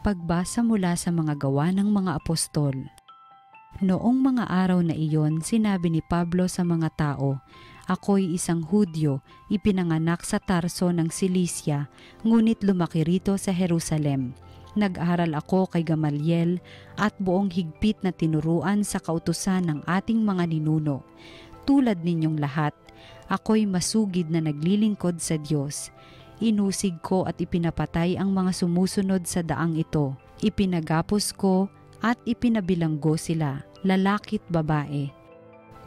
Pagbasa mula sa mga gawa ng mga apostol. Noong mga araw na iyon, sinabi ni Pablo sa mga tao, "Ako'y isang Hudyo, ipinanganak sa Tarso ng Cilicia, ngunit lumaki rito sa Jerusalem. Nag-aral ako kay Gamaliel at buong higpit na tinuruan sa kautusan ng ating mga ninuno. Tulad ninyong lahat, ako'y masugid na naglilingkod sa Diyos. Inusig ko at ipinapatay ang mga sumusunod sa daang ito. Ipinagapos ko at ipinabilanggo sila, lalaki't babae.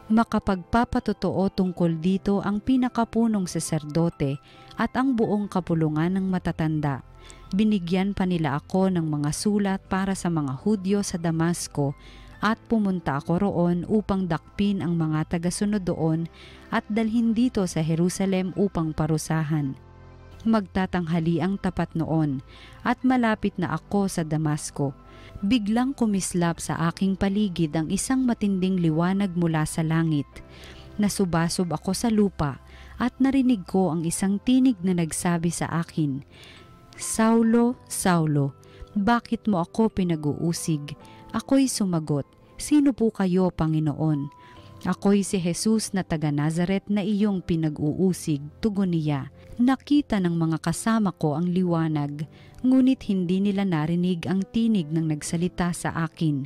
Makapagpapatotoo tungkol dito ang pinakapunong saserdote at ang buong kapulungan ng matatanda. Binigyan pa nila ako ng mga sulat para sa mga Hudyo sa Damasco at pumunta ako roon upang dakpin ang mga tagasunod doon at dalhin dito sa Jerusalem upang parusahan. Magtatanghali ang tapat noon at malapit na ako sa Damasco. Biglang kumislap sa aking paligid ang isang matinding liwanag mula sa langit. Nasubasob ako sa lupa at narinig ko ang isang tinig na nagsabi sa akin, "Saulo, Saulo, bakit mo ako pinag-uusig?" Ako'y sumagot, "Sino po kayo, Panginoon?" "Ako'y si Jesus na taga Nazaret na iyong pinag-uusig," tugon niya. Nakita ng mga kasama ko ang liwanag, ngunit hindi nila narinig ang tinig ng nagsalita sa akin.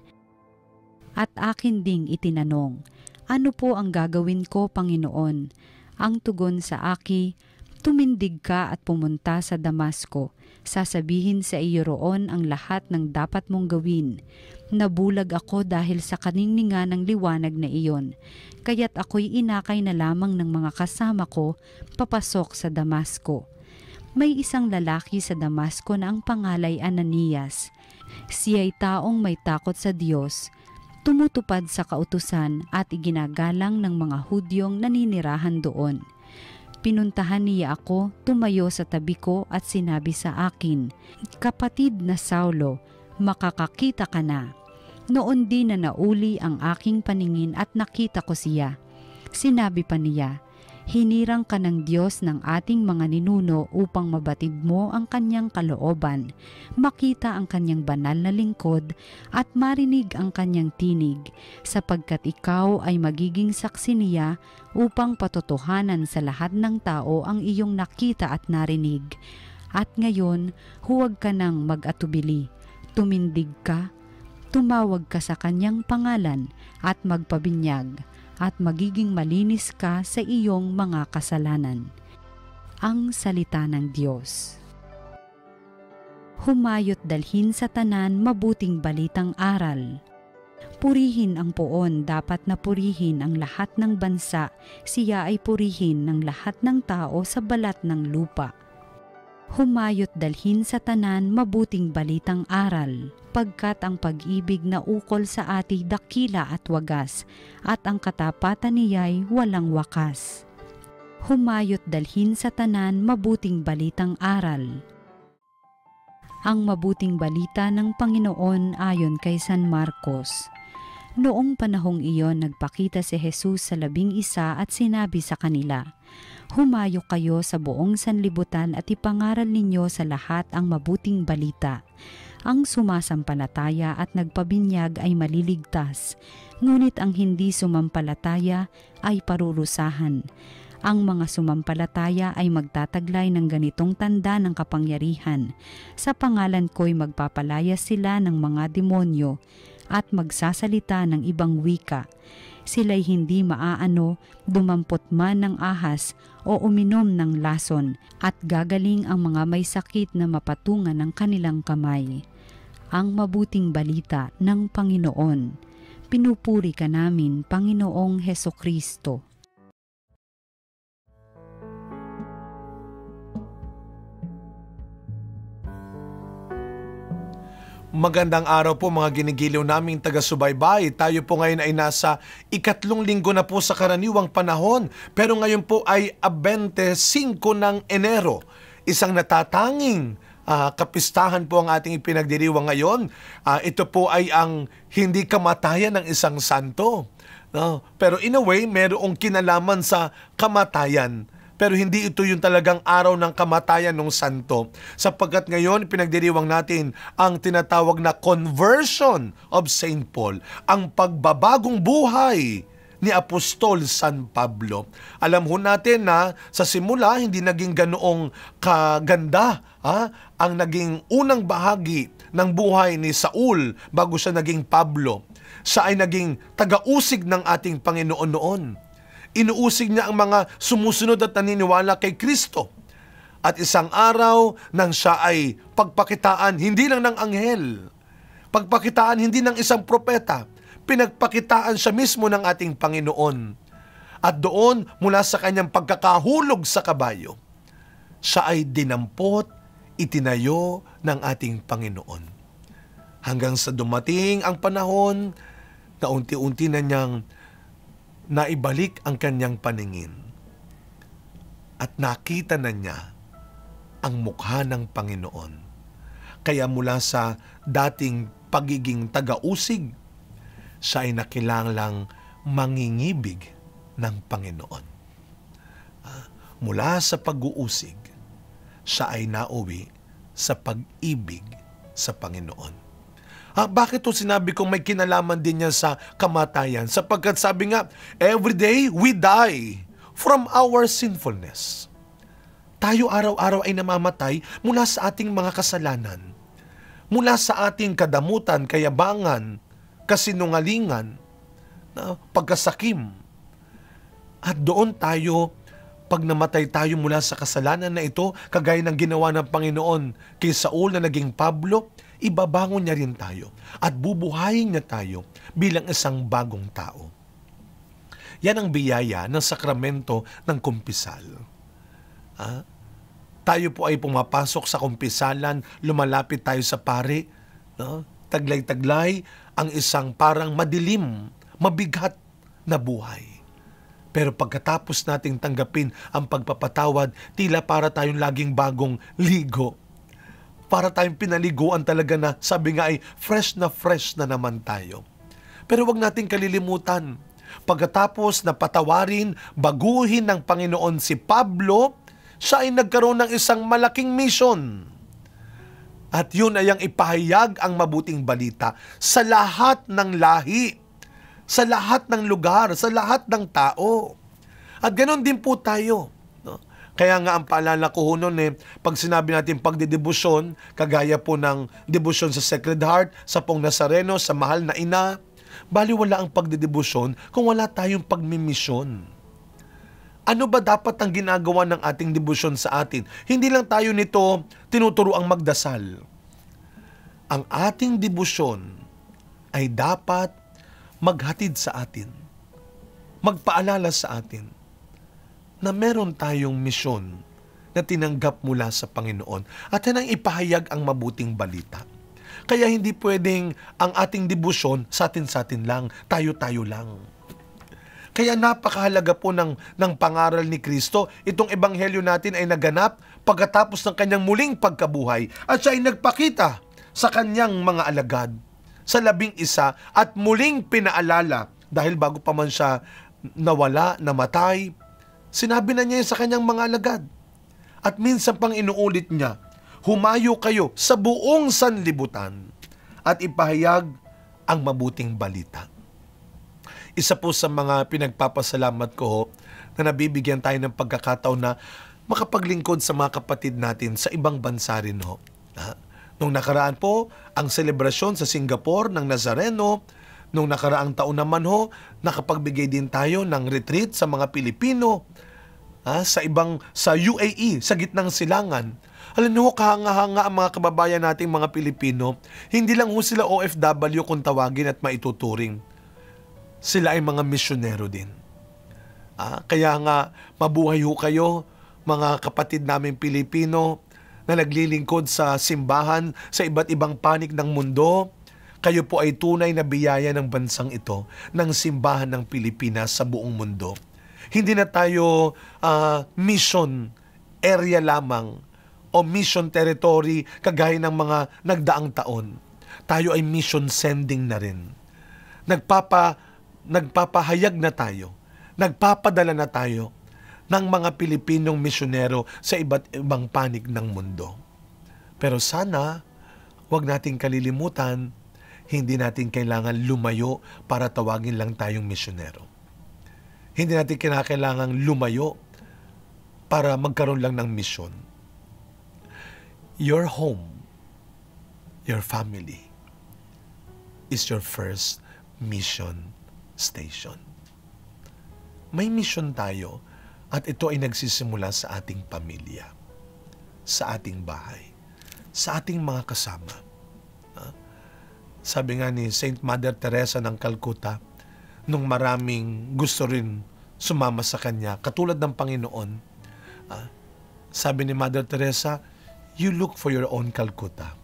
At akin ding itinanong, "Ano po ang gagawin ko, Panginoon?" Ang tugon sa akin, "Tumindig ka at pumunta sa Damasco. Sasabihin sa iyo roon ang lahat ng dapat mong gawin." Nabulag ako dahil sa kaningningan ng liwanag na iyon, kaya't ako'y inakay na lamang ng mga kasama ko papasok sa Damasco. May isang lalaki sa Damasco na ang pangalay Ananias. Siya'y taong may takot sa Diyos, tumutupad sa kautusan at iginagalang ng mga Hudyong naninirahan doon. Pinuntahan niya ako, tumayo sa tabi ko at sinabi sa akin, "Kapatid na Saulo, makakakita ka na." Noon din na nauli ang aking paningin at nakita ko siya. Sinabi pa niya, "Hinirang ka ng Diyos ng ating mga ninuno upang mabatid mo ang kanyang kalooban, makita ang kanyang banal na lingkod at marinig ang kanyang tinig, sapagkat ikaw ay magiging saksi niya upang patotohanan sa lahat ng tao ang iyong nakita at narinig. At ngayon, huwag ka nang mag-atubili. Tumindig ka, tumawag ka sa kanyang pangalan at magpabinyag, at magiging malinis ka sa iyong mga kasalanan." Ang salita ng Diyos. Humayot dalhin sa tanan mabuting balitang aral. Purihin ang poon, dapat na purihin ang lahat ng bansa, siya ay purihin ng lahat ng tao sa balat ng lupa. Humayot dalhin sa tanan mabuting balitang aral, pagkat ang pag-ibig na ukol sa ati dakila at wagas, at ang katapatan niya'y walang wakas. Humayot dalhin sa tanan mabuting balitang aral. Ang mabuting balita ng Panginoon ayon kay San Marcos. Noong panahong iyon, nagpakita si Jesus sa 11 at sinabi sa kanila, "Humayo kayo sa buong sanlibutan at ipangaral ninyo sa lahat ang mabuting balita. Ang sumasampalataya at nagpabinyag ay maliligtas, ngunit ang hindi sumampalataya ay parurusahan. Ang mga sumampalataya ay magtataglay ng ganitong tanda ng kapangyarihan. Sa pangalan ko'y magpapalayas sila ng mga demonyo at magsasalita ng ibang wika. Sila'y hindi maaano, dumampot man ng ahas o uminom ng lason, at gagaling ang mga may sakit na mapatungan ng kanilang kamay." Ang mabuting balita ng Panginoon. Pinupuri ka namin, Panginoong Hesukristo. Magandang araw po mga ginigiliw naming taga-subaybay. Tayo po ngayon ay nasa ikatlong linggo na po sa karaniwang panahon. Pero ngayon po ay 25 ng Enero. Isang natatanging kapistahan po ang ating ipinagdiriwang ngayon. Ito po ay ang hindi kamatayan ng isang santo. No? Pero in a way, mayroong kinalaman sa kamatayan. Pero hindi ito yung talagang araw ng kamatayan ng santo. Sapagkat ngayon, pinagdiriwang natin ang tinatawag na conversion of Saint Paul. Ang pagbabagong buhay ni Apostol San Pablo. Alam ho natin na sa simula, hindi naging ganoong kaganda ang naging unang bahagi ng buhay ni Saul bago siya naging Pablo. Siya ay naging taga-usig ng ating Panginoon noon. Inuusig niya ang mga sumusunod at naniniwala kay Kristo. At isang araw nang siya ay pagpakitaan hindi lang ng anghel, pagpakitaan hindi ng isang propeta, pinagpakitaan siya mismo ng ating Panginoon. At doon, mula sa kanyang pagkakahulog sa kabayo, siya ay dinampot, itinayo ng ating Panginoon. Hanggang sa dumating ang panahon na unti-unti na niyang naibalik ang kanyang paningin at nakita na niya ang mukha ng Panginoon. Kaya mula sa dating pagiging taga-usig, siya ay nakilangang mangingibig ng Panginoon. Mula sa pag-uusig, siya ay nauwi sa pag-ibig sa Panginoon. Bakit ito sinabi kong may kinalaman din niya sa kamatayan? Sapagkat sabi nga, every day we die from our sinfulness. Tayo araw-araw ay namamatay mula sa ating mga kasalanan, mula sa ating kadamutan, kayabangan, kasinungalingan, pagkasakim. At doon tayo, pag namatay tayo mula sa kasalanan na ito, kagaya ng ginawa ng Panginoon kay Saul na naging Pablo, ibabangon niya rin tayo at bubuhayin niya tayo bilang isang bagong tao. Yan ang biyaya ng sakramento ng kumpisal. Tayo po ay pumapasok sa kumpisalan, lumalapit tayo sa pari, taglay-taglay ang isang parang madilim, mabigat na buhay. Pero pagkatapos nating tanggapin ang pagpapatawad, tila para tayong laging bagong ligo. Para tayong pinaliguan talaga na sabi nga ay fresh na naman tayo. Pero wag nating kalilimutan, pagkatapos na patawarin, baguhin ng Panginoon si Pablo, siya ay nagkaroon ng isang malaking mission. At yun ay ang ipahayag ang mabuting balita sa lahat ng lahi, sa lahat ng lugar, sa lahat ng tao. At ganoon din po tayo. Kaya nga ang paalala ko ho noon pag sinabi natin pagdedebosyon, kagaya po ng debosyon sa Sacred Heart, sa Pong Nazareno, sa Mahal na Ina, baliwala ang pagdedebosyon kung wala tayong pagmimisyon. Ano ba dapat ang ginagawa ng ating debosyon sa atin? Hindi lang tayo nito tinuturoang magdasal. Ang ating debosyon ay dapat maghatid sa atin, magpaalala sa atin, na meron tayong misyon na tinanggap mula sa Panginoon at yan ang ipahayag ang mabuting balita. Kaya hindi pwedeng ang ating debosyon sa atin lang, tayo-tayo lang. Kaya napakahalaga po ng pangaral ni Kristo. Itong ebanghelyo natin ay naganap pagkatapos ng kanyang muling pagkabuhay at siya ay nagpakita sa kanyang mga alagad sa 11 at muling pinaalala dahil bago pa man siya nawala, namatay, sinabi na niya sa kanyang mga alagad. At minsan pang inuulit niya, humayo kayo sa buong sanlibutan at ipahayag ang mabuting balita. Isa po sa mga pinagpapasalamat ko na nabibigyan tayo ng pagkakataon na makapaglingkod sa mga kapatid natin sa ibang bansa rin ho. Nung nakaraan po, ang selebrasyon sa Singapore ng Nazareno, nung nakaraang taon naman ho, nakapagbigay din tayo ng retreat sa mga Pilipino sa UAE, sa gitnang silangan. Alam niyo, kahanga-hanga ang mga kababayan nating mga Pilipino. Hindi lang ho sila OFW kung tawagin at maituturing. Sila ay mga misyonero din. Kaya nga, mabuhay ho kayo, mga kapatid naming Pilipino, na naglilingkod sa simbahan sa iba't ibang panig ng mundo, kayo po ay tunay na biyaya ng bansang ito, ng simbahan ng Pilipinas sa buong mundo. Hindi na tayo mission area lamang o mission territory kagaya ng mga nagdaang taon. Tayo ay mission sending na rin. Nagpapahayag na tayo, nagpapadala na tayo ng mga Pilipinong misyonero sa iba't ibang panig ng mundo. Pero sana, wag nating kalilimutan, hindi natin kailangan lumayo para tawagin lang tayong misyonero. Hindi natin kinakailangang lumayo para magkaroon lang ng misyon. Your home, your family, is your first mission station. May mission tayo at ito ay nagsisimula sa ating pamilya, sa ating bahay, sa ating mga kasama. Sabi nga ni Saint Mother Teresa ng Calcutta, nung maraming gusto rin sumama sa kanya, katulad ng Panginoon, sabi ni Mother Teresa, you look for your own Calcutta.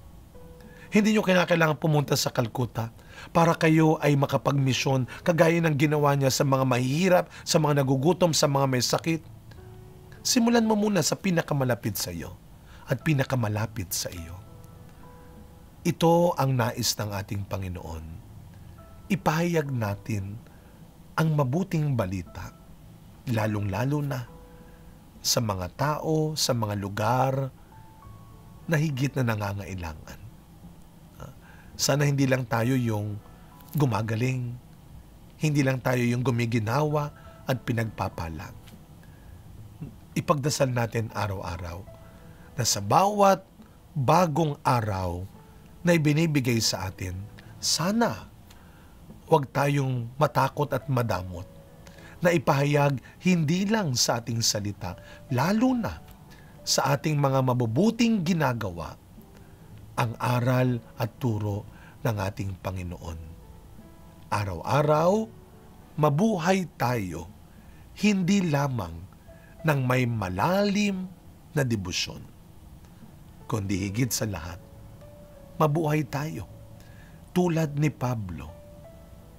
Hindi nyo kinakailangan pumunta sa Calcutta para kayo ay makapagmisyon kagaya ng ginawa niya sa mga mahihirap, sa mga nagugutom, sa mga may sakit. Simulan mo muna sa pinakamalapit sa iyo at pinakamalapit sa iyo. Ito ang nais ng ating Panginoon. Ipahayag natin ang mabuting balita, lalong-lalo na sa mga tao, sa mga lugar na higit na nangangailangan. Sana hindi lang tayo yung gumagaling, hindi lang tayo yung gumiginawa at pinagpapalang. Ipagdasal natin araw-araw na sa bawat bagong araw na ibinibigay sa atin, sana huwag tayong matakot at madamot na ipahayag hindi lang sa ating salita, lalo na sa ating mga mabubuting ginagawa, ang aral at turo ng ating Panginoon. Araw-araw, mabuhay tayo, hindi lamang ng may malalim na debosyon, kundi higit sa lahat, mabuhay tayo tulad ni Pablo,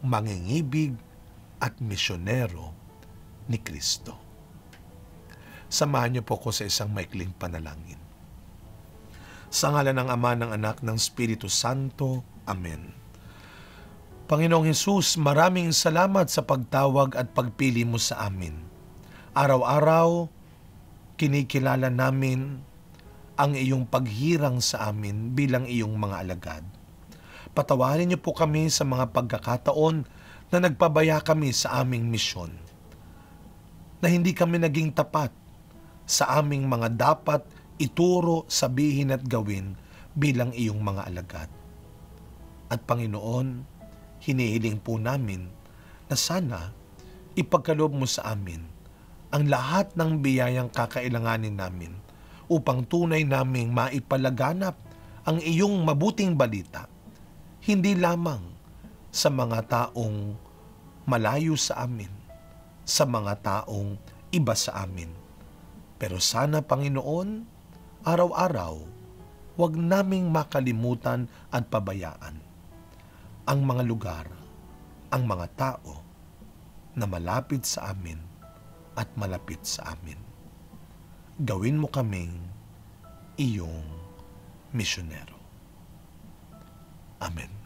mangingibig at misyonero ni Kristo. Samahan niyo po ko sa isang maikling panalangin. Sa ngalan ng Ama, ng Anak, ng Espiritu Santo. Amen. Panginoong Hesus, maraming salamat sa pagtawag at pagpili mo sa amin. Araw-araw, kinikilala namin ang iyong paghirang sa amin bilang iyong mga alagad. Patawarin niyo po kami sa mga pagkakataon na nagpabaya kami sa aming misyon, na hindi kami naging tapat sa aming mga dapat ituro, sabihin at gawin bilang iyong mga alagad. At Panginoon, hinihiling po namin na sana ipagkaloob mo sa amin ang lahat ng biyayang kakailanganin namin upang tunay naming maipalaganap ang iyong mabuting balita, hindi lamang sa mga taong malayo sa amin, sa mga taong iba sa amin. Pero sana, Panginoon, araw-araw, huwag naming makalimutan at pabayaan ang mga lugar, ang mga tao na malapit sa amin at malapit sa amin. Gawin mo kaming iyong misyonero. Amen.